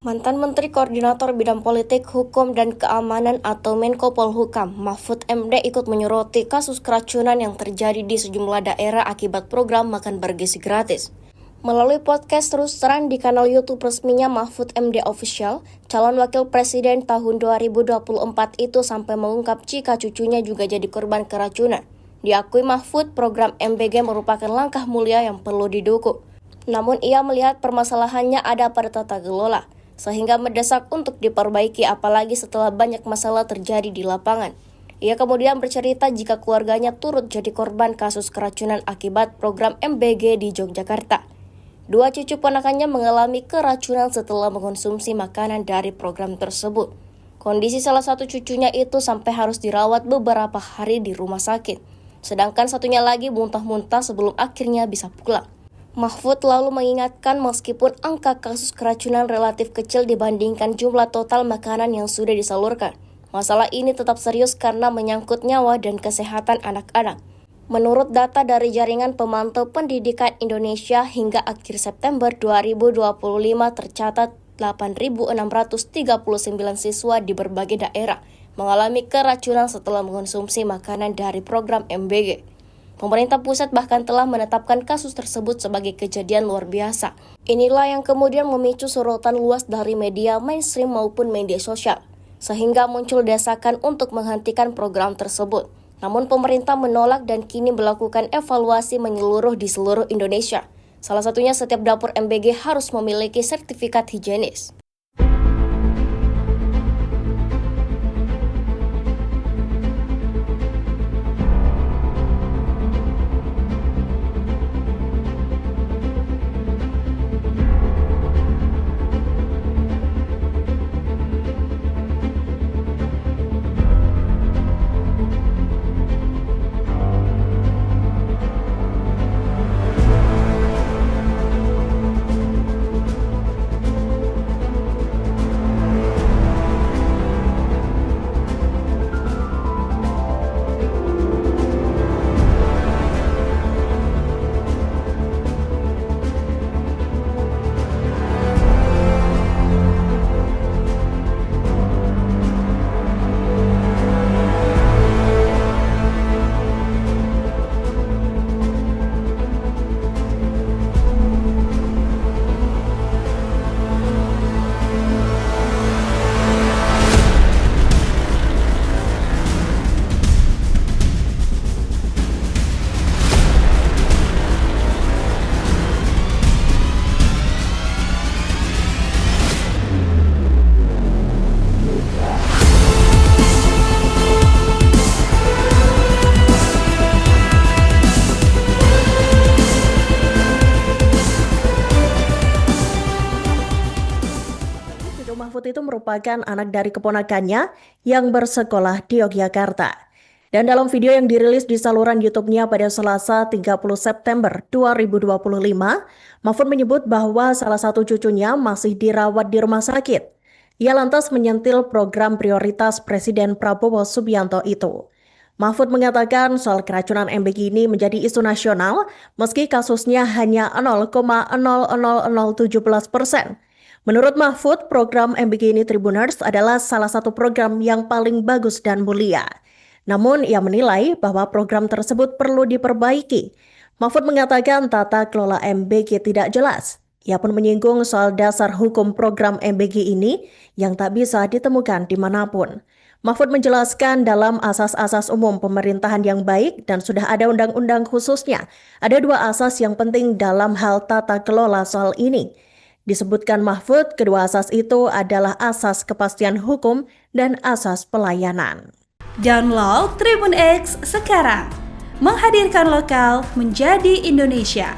Mantan Menteri Koordinator Bidang Politik, Hukum, dan Keamanan atau Menko Polhukam, Mahfud MD ikut menyoroti kasus keracunan yang terjadi di sejumlah daerah akibat program makan bergizi gratis. Melalui podcast Terus Terang di kanal YouTube resminya Mahfud MD Official, calon wakil presiden tahun 2024 itu sampai mengungkap jika cucunya juga jadi korban keracunan. Diakui Mahfud, program MBG merupakan langkah mulia yang perlu didukung. Namun ia melihat permasalahannya ada pada tata kelola, sehingga mendesak untuk diperbaiki apalagi setelah banyak masalah terjadi di lapangan. Ia kemudian bercerita jika keluarganya turut jadi korban kasus keracunan akibat program MBG di Yogyakarta. Dua cucu ponakannya mengalami keracunan setelah mengonsumsi makanan dari program tersebut. Kondisi salah satu cucunya itu sampai harus dirawat beberapa hari di rumah sakit, sedangkan satunya lagi muntah-muntah sebelum akhirnya bisa pulang. Mahfud lalu mengingatkan meskipun angka kasus keracunan relatif kecil dibandingkan jumlah total makanan yang sudah disalurkan, masalah ini tetap serius karena menyangkut nyawa dan kesehatan anak-anak. Menurut data dari Jaringan Pemantau Pendidikan Indonesia, hingga akhir September 2025 tercatat 8.639 siswa di berbagai daerah mengalami keracunan setelah mengonsumsi makanan dari program MBG. Pemerintah pusat bahkan telah menetapkan kasus tersebut sebagai kejadian luar biasa. Inilah yang kemudian memicu sorotan luas dari media mainstream maupun media sosial, sehingga muncul desakan untuk menghentikan program tersebut. Namun pemerintah menolak dan kini melakukan evaluasi menyeluruh di seluruh Indonesia. Salah satunya setiap dapur MBG harus memiliki sertifikat higienis. Mahfud itu merupakan anak dari keponakannya yang bersekolah di Yogyakarta. Dan dalam video yang dirilis di saluran YouTube-nya pada Selasa 30 September 2025, Mahfud menyebut bahwa salah satu cucunya masih dirawat di rumah sakit. Ia lantas menyentil program prioritas Presiden Prabowo Subianto itu. Mahfud mengatakan soal keracunan MBG ini menjadi isu nasional meski kasusnya hanya 0,00017%. Menurut Mahfud, program MBG ini Tribuners adalah salah satu program yang paling bagus dan mulia. Namun, ia menilai bahwa program tersebut perlu diperbaiki. Mahfud mengatakan tata kelola MBG tidak jelas. Ia pun menyinggung soal dasar hukum program MBG ini yang tak bisa ditemukan dimanapun. Mahfud menjelaskan dalam asas-asas umum pemerintahan yang baik dan sudah ada undang-undang khususnya. Ada dua asas yang penting dalam hal tata kelola soal ini. Disebutkan Mahfud, kedua asas itu adalah asas kepastian hukum dan asas pelayanan. Download Tribun X sekarang, menghadirkan lokal menjadi Indonesia.